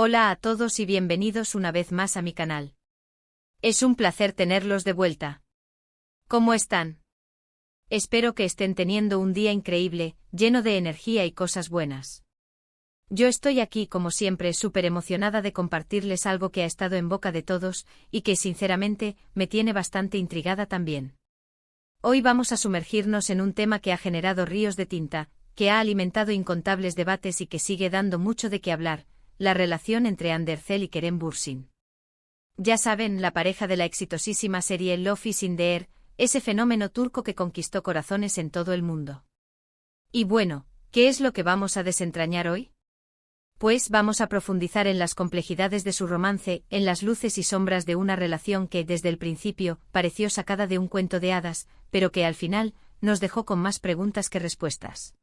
Hola a todos y bienvenidos una vez más a mi canal. Es un placer tenerlos de vuelta. ¿Cómo están? Espero que estén teniendo un día increíble, lleno de energía y cosas buenas. Yo estoy aquí como siempre súper emocionada de compartirles algo que ha estado en boca de todos, y que sinceramente, me tiene bastante intrigada también. Hoy vamos a sumergirnos en un tema que ha generado ríos de tinta, que ha alimentado incontables debates y que sigue dando mucho de qué hablar: la relación entre Hande Erçel y Kerem Bürsin. Ya saben, la pareja de la exitosísima serie Love is in the Air, ese fenómeno turco que conquistó corazones en todo el mundo. Y bueno, ¿qué es lo que vamos a desentrañar hoy? Pues vamos a profundizar en las complejidades de su romance, en las luces y sombras de una relación que desde el principio pareció sacada de un cuento de hadas, pero que al final nos dejó con más preguntas que respuestas.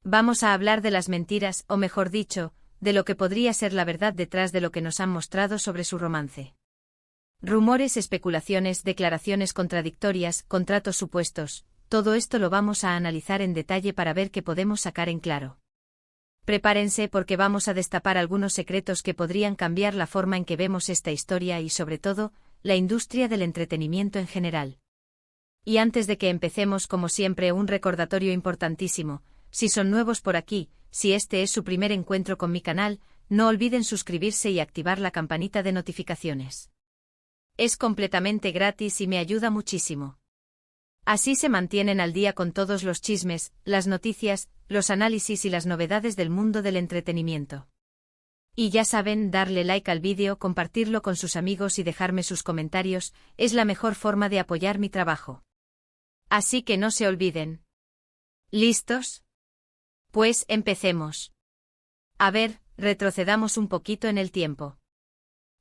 Vamos a hablar de las mentiras, o mejor dicho, de lo que podría ser la verdad detrás de lo que nos han mostrado sobre su romance. Rumores, especulaciones, declaraciones contradictorias, contratos supuestos, todo esto lo vamos a analizar en detalle para ver qué podemos sacar en claro. Prepárense porque vamos a destapar algunos secretos que podrían cambiar la forma en que vemos esta historia y, sobre todo, la industria del entretenimiento en general. Y antes de que empecemos, como siempre, un recordatorio importantísimo: si son nuevos por aquí, si este es su primer encuentro con mi canal, no olviden suscribirse y activar la campanita de notificaciones. Es completamente gratis y me ayuda muchísimo. Así se mantienen al día con todos los chismes, las noticias, los análisis y las novedades del mundo del entretenimiento. Y ya saben, darle like al vídeo, compartirlo con sus amigos y dejarme sus comentarios, es la mejor forma de apoyar mi trabajo. Así que no se olviden. ¿Listos? Pues empecemos. A ver, retrocedamos un poquito en el tiempo.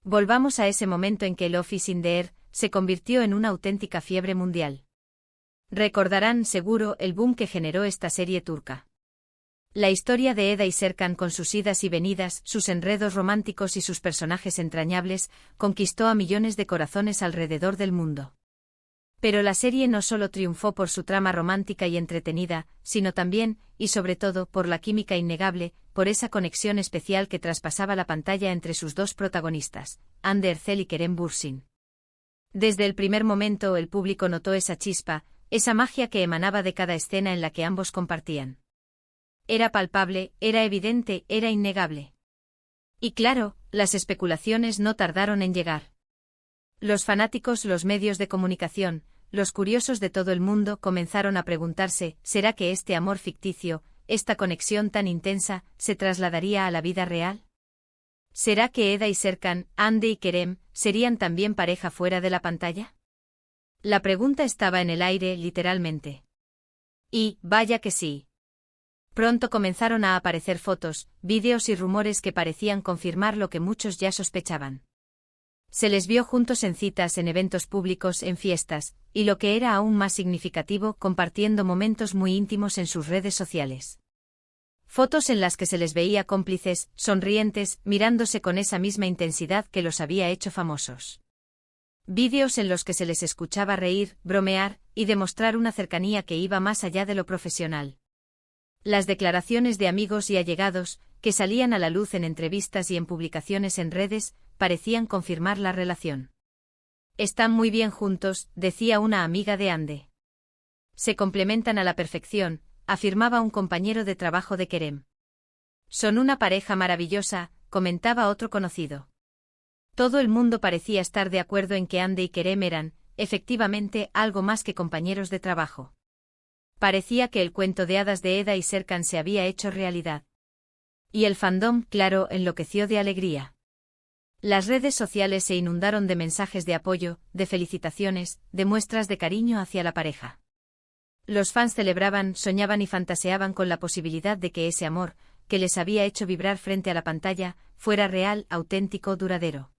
Volvamos a ese momento en que Love is in the Air se convirtió en una auténtica fiebre mundial. Recordarán seguro el boom que generó esta serie turca. La historia de Eda y Serkan, con sus idas y venidas, sus enredos románticos y sus personajes entrañables, conquistó a millones de corazones alrededor del mundo. Pero la serie no solo triunfó por su trama romántica y entretenida, sino también, y sobre todo, por la química innegable, por esa conexión especial que traspasaba la pantalla entre sus dos protagonistas, Hande Erçel y Kerem Bürsin. Desde el primer momento el público notó esa chispa, esa magia que emanaba de cada escena en la que ambos compartían. Era palpable, era evidente, era innegable. Y claro, las especulaciones no tardaron en llegar. Los fanáticos, los medios de comunicación, los curiosos de todo el mundo comenzaron a preguntarse: ¿será que este amor ficticio, esta conexión tan intensa, se trasladaría a la vida real? ¿Será que Eda y Serkan, Hande y Kerem, serían también pareja fuera de la pantalla? La pregunta estaba en el aire, literalmente. Y, vaya que sí. Pronto comenzaron a aparecer fotos, vídeos y rumores que parecían confirmar lo que muchos ya sospechaban. Se les vio juntos en citas, en eventos públicos, en fiestas, y lo que era aún más significativo, compartiendo momentos muy íntimos en sus redes sociales. Fotos en las que se les veía cómplices, sonrientes, mirándose con esa misma intensidad que los había hecho famosos. Vídeos en los que se les escuchaba reír, bromear, y demostrar una cercanía que iba más allá de lo profesional. Las declaraciones de amigos y allegados, que salían a la luz en entrevistas y en publicaciones en redes, parecían confirmar la relación. Están muy bien juntos, decía una amiga de Hande. Se complementan a la perfección, afirmaba un compañero de trabajo de Kerem. Son una pareja maravillosa, comentaba otro conocido. Todo el mundo parecía estar de acuerdo en que Hande y Kerem eran, efectivamente, algo más que compañeros de trabajo. Parecía que el cuento de hadas de Eda y Serkan se había hecho realidad. Y el fandom, claro, enloqueció de alegría. Las redes sociales se inundaron de mensajes de apoyo, de felicitaciones, de muestras de cariño hacia la pareja. Los fans celebraban, soñaban y fantaseaban con la posibilidad de que ese amor, que les había hecho vibrar frente a la pantalla, fuera real, auténtico, duradero.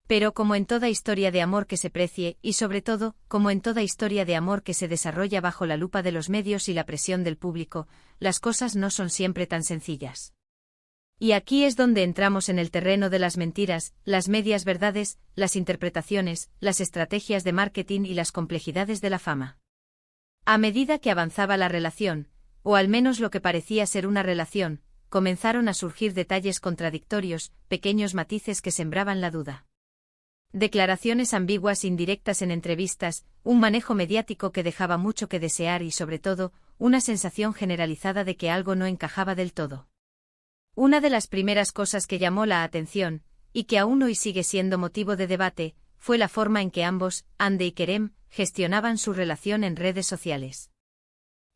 Pero como en toda historia de amor que se precie, y sobre todo, como en toda historia de amor que se desarrolla bajo la lupa de los medios y la presión del público, las cosas no son siempre tan sencillas. Y aquí es donde entramos en el terreno de las mentiras, las medias verdades, las interpretaciones, las estrategias de marketing y las complejidades de la fama. A medida que avanzaba la relación, o al menos lo que parecía ser una relación, comenzaron a surgir detalles contradictorios, pequeños matices que sembraban la duda. Declaraciones ambiguas indirectas en entrevistas, un manejo mediático que dejaba mucho que desear y, sobre todo, una sensación generalizada de que algo no encajaba del todo. Una de las primeras cosas que llamó la atención, y que aún hoy sigue siendo motivo de debate, fue la forma en que ambos, Hande y Kerem, gestionaban su relación en redes sociales.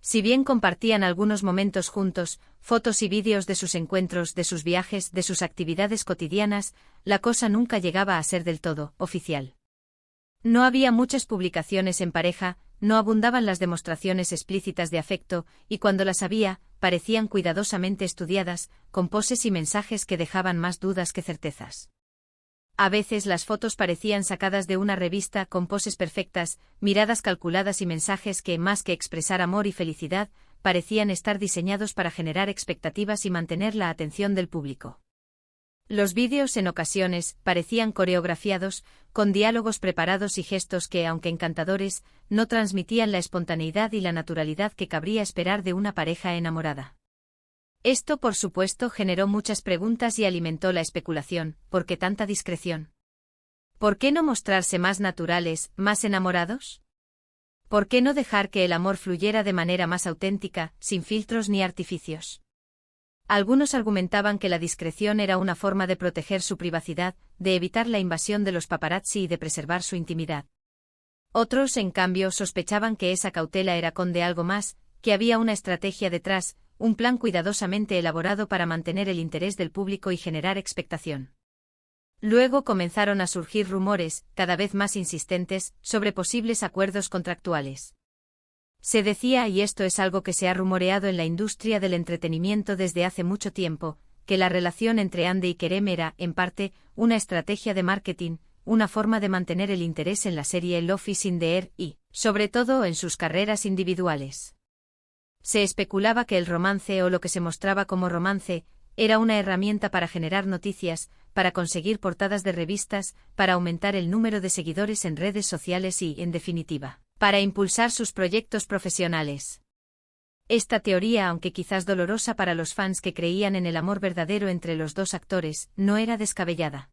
Si bien compartían algunos momentos juntos, fotos y vídeos de sus encuentros, de sus viajes, de sus actividades cotidianas, la cosa nunca llegaba a ser del todo oficial. No había muchas publicaciones en pareja, no abundaban las demostraciones explícitas de afecto, y cuando las había, parecían cuidadosamente estudiadas, con poses y mensajes que dejaban más dudas que certezas. A veces las fotos parecían sacadas de una revista con poses perfectas, miradas calculadas y mensajes que, más que expresar amor y felicidad, parecían estar diseñados para generar expectativas y mantener la atención del público. Los vídeos en ocasiones parecían coreografiados, con diálogos preparados y gestos que, aunque encantadores, no transmitían la espontaneidad y la naturalidad que cabría esperar de una pareja enamorada. Esto, por supuesto, generó muchas preguntas y alimentó la especulación. ¿Por qué tanta discreción? ¿Por qué no mostrarse más naturales, más enamorados? ¿Por qué no dejar que el amor fluyera de manera más auténtica, sin filtros ni artificios? Algunos argumentaban que la discreción era una forma de proteger su privacidad, de evitar la invasión de los paparazzi y de preservar su intimidad. Otros, en cambio, sospechaban que esa cautela era de algo más, que había una estrategia detrás, un plan cuidadosamente elaborado para mantener el interés del público y generar expectación. Luego comenzaron a surgir rumores, cada vez más insistentes, sobre posibles acuerdos contractuales. Se decía, y esto es algo que se ha rumoreado en la industria del entretenimiento desde hace mucho tiempo, que la relación entre Hande y Kerem era, en parte, una estrategia de marketing, una forma de mantener el interés en la serie Love is in the Air y, sobre todo, en sus carreras individuales. Se especulaba que el romance o lo que se mostraba como romance era una herramienta para generar noticias, para conseguir portadas de revistas, para aumentar el número de seguidores en redes sociales y, en definitiva, para impulsar sus proyectos profesionales. Esta teoría, aunque quizás dolorosa para los fans que creían en el amor verdadero entre los dos actores, no era descabellada.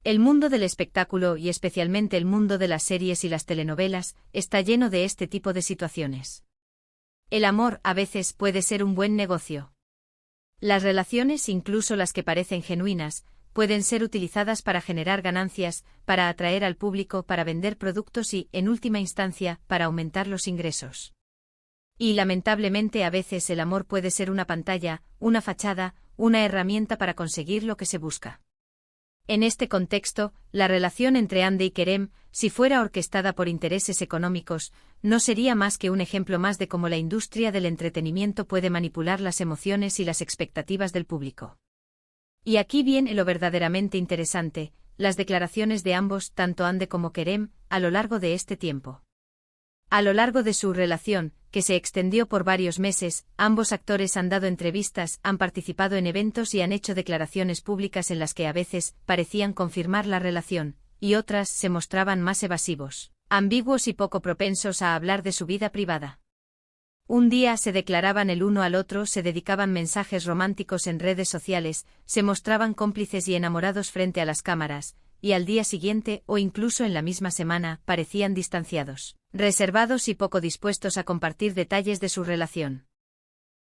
El mundo del espectáculo y especialmente el mundo de las series y las telenovelas está lleno de este tipo de situaciones. El amor, a veces, puede ser un buen negocio. Las relaciones, incluso las que parecen genuinas, pueden ser utilizadas para generar ganancias, para atraer al público, para vender productos y, en última instancia, para aumentar los ingresos. Y lamentablemente a veces el amor puede ser una pantalla, una fachada, una herramienta para conseguir lo que se busca. En este contexto, la relación entre Hande y Kerem, si fuera orquestada por intereses económicos, no sería más que un ejemplo más de cómo la industria del entretenimiento puede manipular las emociones y las expectativas del público. Y aquí viene lo verdaderamente interesante, las declaraciones de ambos, tanto Hande como Kerem, a lo largo de este tiempo. A lo largo de su relación, que se extendió por varios meses, ambos actores han dado entrevistas, han participado en eventos y han hecho declaraciones públicas en las que a veces parecían confirmar la relación, y otras se mostraban más evasivos, ambiguos y poco propensos a hablar de su vida privada. Un día se declaraban el uno al otro, se dedicaban mensajes románticos en redes sociales, se mostraban cómplices y enamorados frente a las cámaras, y al día siguiente, o incluso en la misma semana, parecían distanciados, reservados y poco dispuestos a compartir detalles de su relación.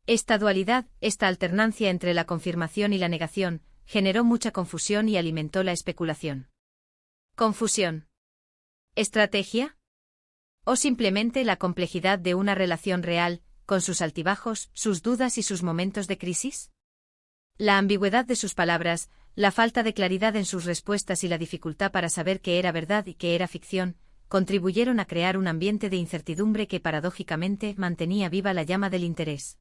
Esta dualidad, esta alternancia entre la confirmación y la negación, generó mucha confusión y alimentó la especulación. ¿Confusión? ¿Estrategia? ¿O simplemente la complejidad de una relación real, con sus altibajos, sus dudas y sus momentos de crisis? La ambigüedad de sus palabras, la falta de claridad en sus respuestas y la dificultad para saber qué era verdad y qué era ficción, contribuyeron a crear un ambiente de incertidumbre que paradójicamente mantenía viva la llama del interés.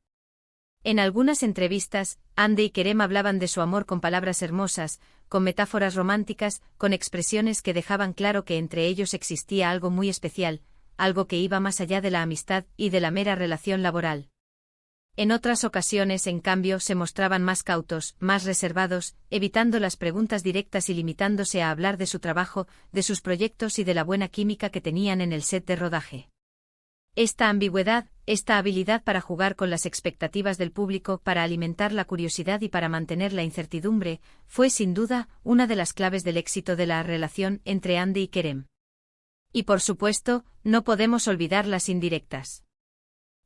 En algunas entrevistas, Hande y Kerem hablaban de su amor con palabras hermosas, con metáforas románticas, con expresiones que dejaban claro que entre ellos existía algo muy especial, algo que iba más allá de la amistad y de la mera relación laboral. En otras ocasiones, en cambio, se mostraban más cautos, más reservados, evitando las preguntas directas y limitándose a hablar de su trabajo, de sus proyectos y de la buena química que tenían en el set de rodaje. Esta ambigüedad, esta habilidad para jugar con las expectativas del público, para alimentar la curiosidad y para mantener la incertidumbre, fue sin duda una de las claves del éxito de la relación entre Andy y Kerem. Y por supuesto, no podemos olvidar las indirectas.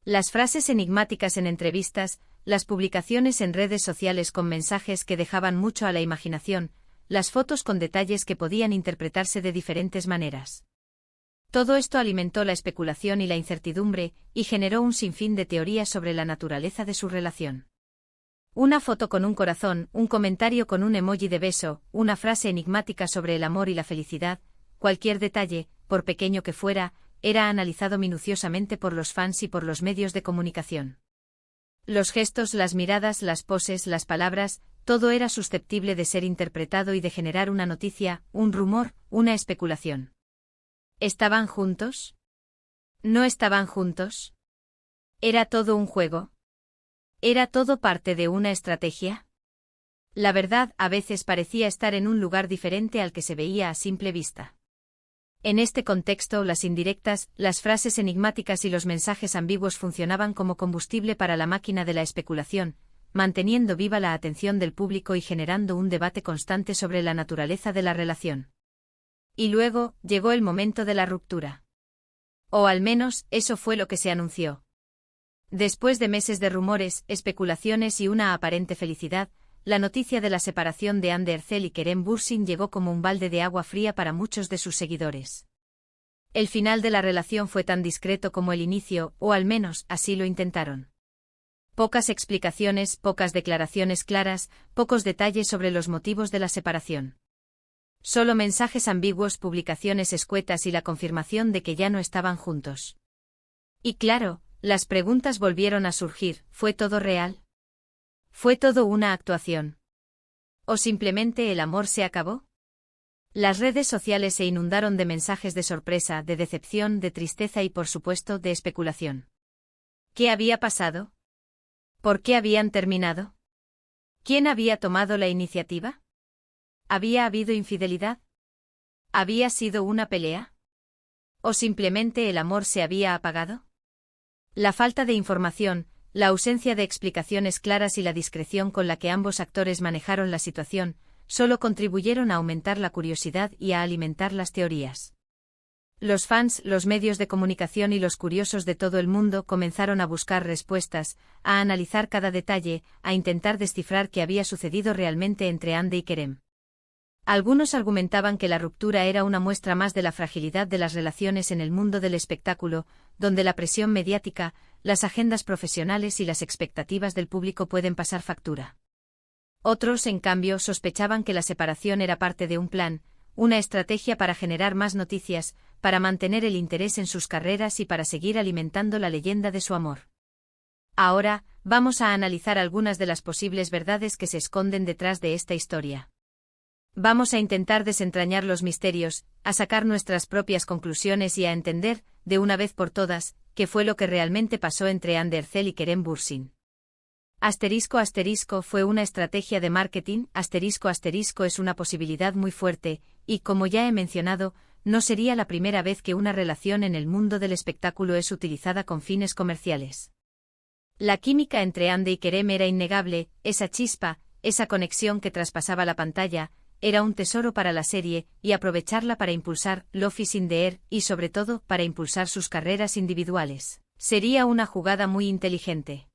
Las frases enigmáticas en entrevistas, las publicaciones en redes sociales con mensajes que dejaban mucho a la imaginación, las fotos con detalles que podían interpretarse de diferentes maneras. Todo esto alimentó la especulación y la incertidumbre, y generó un sinfín de teorías sobre la naturaleza de su relación. Una foto con un corazón, un comentario con un emoji de beso, una frase enigmática sobre el amor y la felicidad, cualquier detalle, por pequeño que fuera, era analizado minuciosamente por los fans y por los medios de comunicación. Los gestos, las miradas, las poses, las palabras, todo era susceptible de ser interpretado y de generar una noticia, un rumor, una especulación. ¿Estaban juntos? ¿No estaban juntos? ¿Era todo un juego? ¿Era todo parte de una estrategia? La verdad a veces parecía estar en un lugar diferente al que se veía a simple vista. En este contexto, las indirectas, las frases enigmáticas y los mensajes ambiguos funcionaban como combustible para la máquina de la especulación, manteniendo viva la atención del público y generando un debate constante sobre la naturaleza de la relación. Y luego, llegó el momento de la ruptura. O al menos, eso fue lo que se anunció. Después de meses de rumores, especulaciones y una aparente felicidad, la noticia de la separación de Hande Erçel y Kerem Bürsin llegó como un balde de agua fría para muchos de sus seguidores. El final de la relación fue tan discreto como el inicio, o al menos, así lo intentaron. Pocas explicaciones, pocas declaraciones claras, pocos detalles sobre los motivos de la separación. Solo mensajes ambiguos, publicaciones escuetas y la confirmación de que ya no estaban juntos. Y claro, las preguntas volvieron a surgir, ¿fue todo real? ¿Fue todo una actuación? ¿O simplemente el amor se acabó? Las redes sociales se inundaron de mensajes de sorpresa, de decepción, de tristeza y por supuesto de especulación. ¿Qué había pasado? ¿Por qué habían terminado? ¿Quién había tomado la iniciativa? ¿Había habido infidelidad? ¿Había sido una pelea? ¿O simplemente el amor se había apagado? La falta de información, la ausencia de explicaciones claras y la discreción con la que ambos actores manejaron la situación, solo contribuyeron a aumentar la curiosidad y a alimentar las teorías. Los fans, los medios de comunicación y los curiosos de todo el mundo comenzaron a buscar respuestas, a analizar cada detalle, a intentar descifrar qué había sucedido realmente entre Hande y Kerem. Algunos argumentaban que la ruptura era una muestra más de la fragilidad de las relaciones en el mundo del espectáculo, donde la presión mediática, las agendas profesionales y las expectativas del público pueden pasar factura. Otros, en cambio, sospechaban que la separación era parte de un plan, una estrategia para generar más noticias, para mantener el interés en sus carreras y para seguir alimentando la leyenda de su amor. Ahora, vamos a analizar algunas de las posibles verdades que se esconden detrás de esta historia. Vamos a intentar desentrañar los misterios, a sacar nuestras propias conclusiones y a entender, de una vez por todas, qué fue lo que realmente pasó entre Hande Erçel y Kerem Bürsin. *** Fue una estrategia de marketing, *** es una posibilidad muy fuerte, y como ya he mencionado, no sería la primera vez que una relación en el mundo del espectáculo es utilizada con fines comerciales. La química entre Hande y Kerem era innegable, esa chispa, esa conexión que traspasaba la pantalla, era un tesoro para la serie, y aprovecharla para impulsar Love is in the air, y sobre todo, para impulsar sus carreras individuales, sería una jugada muy inteligente.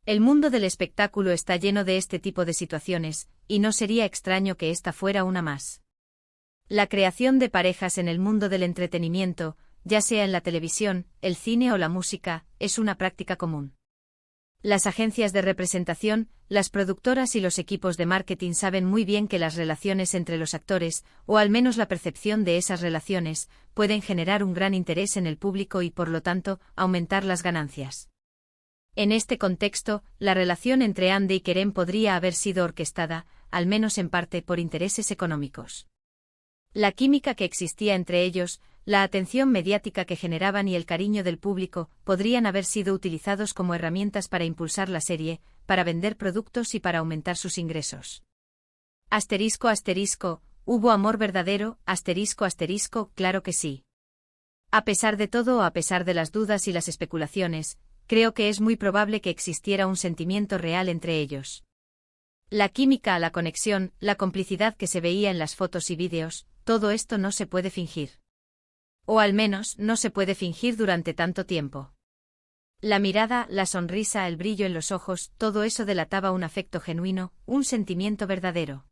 El mundo del espectáculo está lleno de este tipo de situaciones, y no sería extraño que esta fuera una más. La creación de parejas en el mundo del entretenimiento, ya sea en la televisión, el cine o la música, es una práctica común. Las agencias de representación, las productoras y los equipos de marketing saben muy bien que las relaciones entre los actores, o al menos la percepción de esas relaciones, pueden generar un gran interés en el público y por lo tanto, aumentar las ganancias. En este contexto, la relación entre Hande y Kerem podría haber sido orquestada, al menos en parte por intereses económicos. La química que existía entre ellos, la atención mediática que generaban y el cariño del público podrían haber sido utilizados como herramientas para impulsar la serie, para vender productos y para aumentar sus ingresos. ***, ¿hubo amor verdadero? ***, claro que sí. A pesar de todo o a pesar de las dudas y las especulaciones, creo que es muy probable que existiera un sentimiento real entre ellos. La química, la conexión, la complicidad que se veía en las fotos y vídeos, todo esto no se puede fingir. O al menos, no se puede fingir durante tanto tiempo. La mirada, la sonrisa, el brillo en los ojos, todo eso delataba un afecto genuino, un sentimiento verdadero.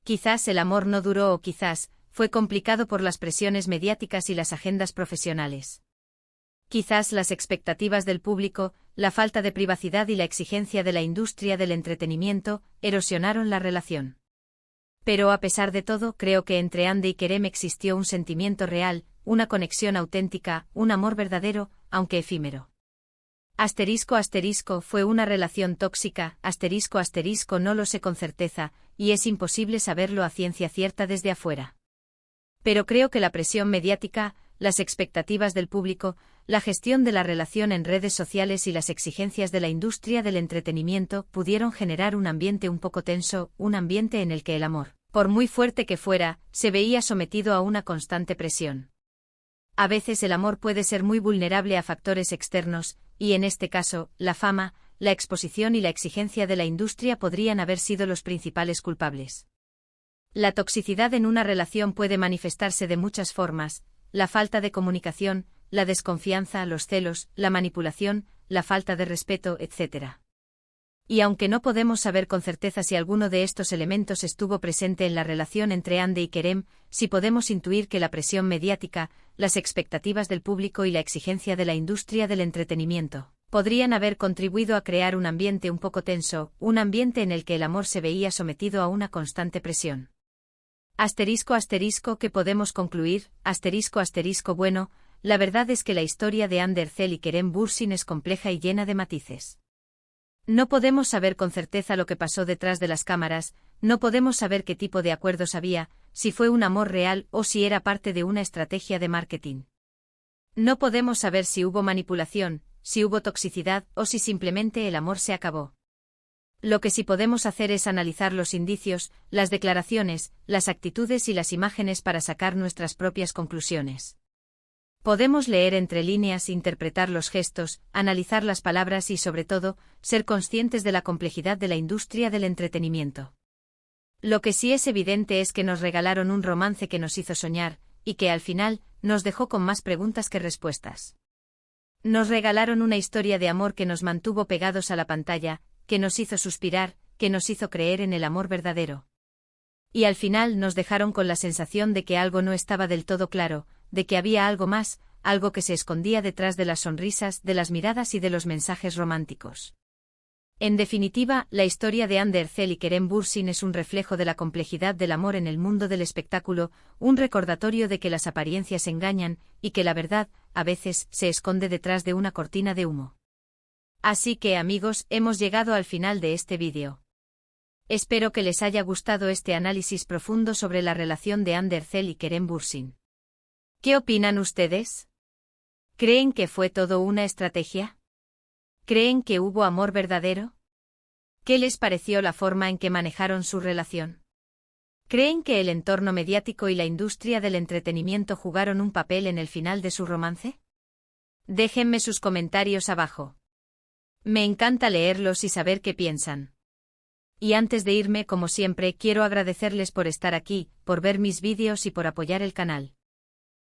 Quizás el amor no duró o quizás fue complicado por las presiones mediáticas y las agendas profesionales. Quizás las expectativas del público, la falta de privacidad y la exigencia de la industria del entretenimiento erosionaron la relación. Pero a pesar de todo, creo que entre Andy y Kerem existió un sentimiento real, una conexión auténtica, un amor verdadero, aunque efímero. Fue una relación tóxica, no lo sé con certeza, y es imposible saberlo a ciencia cierta desde afuera. Pero creo que la presión mediática, las expectativas del público, la gestión de la relación en redes sociales y las exigencias de la industria del entretenimiento pudieron generar un ambiente un poco tenso, un ambiente en el que el amor, por muy fuerte que fuera, se veía sometido a una constante presión. A veces el amor puede ser muy vulnerable a factores externos, y en este caso, la fama, la exposición y la exigencia de la industria podrían haber sido los principales culpables. La toxicidad en una relación puede manifestarse de muchas formas: la falta de comunicación, la desconfianza, los celos, la manipulación, la falta de respeto, etc. Y aunque no podemos saber con certeza si alguno de estos elementos estuvo presente en la relación entre Andy y Kerem, sí podemos intuir que la presión mediática, las expectativas del público y la exigencia de la industria del entretenimiento podrían haber contribuido a crear un ambiente un poco tenso, un ambiente en el que el amor se veía sometido a una constante presión. ¿Qué podemos concluir? Bueno, la verdad es que la historia de Ander Erzel y Kerem Bürsin es compleja y llena de matices. No podemos saber con certeza lo que pasó detrás de las cámaras, no podemos saber qué tipo de acuerdos había, si fue un amor real o si era parte de una estrategia de marketing. No podemos saber si hubo manipulación, si hubo toxicidad o si simplemente el amor se acabó. Lo que sí podemos hacer es analizar los indicios, las declaraciones, las actitudes y las imágenes para sacar nuestras propias conclusiones. Podemos leer entre líneas, interpretar los gestos, analizar las palabras y, sobre todo, ser conscientes de la complejidad de la industria del entretenimiento. Lo que sí es evidente es que nos regalaron un romance que nos hizo soñar, y que al final, nos dejó con más preguntas que respuestas. Nos regalaron una historia de amor que nos mantuvo pegados a la pantalla, que nos hizo suspirar, que nos hizo creer en el amor verdadero. Y al final nos dejaron con la sensación de que algo no estaba del todo claro, de que había algo más, algo que se escondía detrás de las sonrisas, de las miradas y de los mensajes románticos. En definitiva, la historia de Ander Erzel y Kerem Bürsin es un reflejo de la complejidad del amor en el mundo del espectáculo, un recordatorio de que las apariencias engañan, y que la verdad, a veces, se esconde detrás de una cortina de humo. Así que, amigos, hemos llegado al final de este vídeo. Espero que les haya gustado este análisis profundo sobre la relación de Ander Erzel y Kerem Bürsin. ¿Qué opinan ustedes? ¿Creen que fue todo una estrategia? ¿Creen que hubo amor verdadero? ¿Qué les pareció la forma en que manejaron su relación? ¿Creen que el entorno mediático y la industria del entretenimiento jugaron un papel en el final de su romance? Déjenme sus comentarios abajo. Me encanta leerlos y saber qué piensan. Y antes de irme, como siempre, quiero agradecerles por estar aquí, por ver mis vídeos y por apoyar el canal.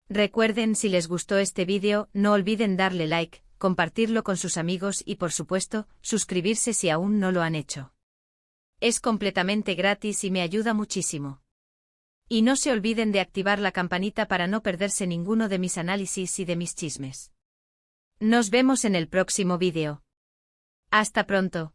Recuerden, si les gustó este vídeo, no olviden darle like, compartirlo con sus amigos y, por supuesto, suscribirse si aún no lo han hecho. Es completamente gratis y me ayuda muchísimo. Y no se olviden de activar la campanita para no perderse ninguno de mis análisis y de mis chismes. Nos vemos en el próximo vídeo. Hasta pronto.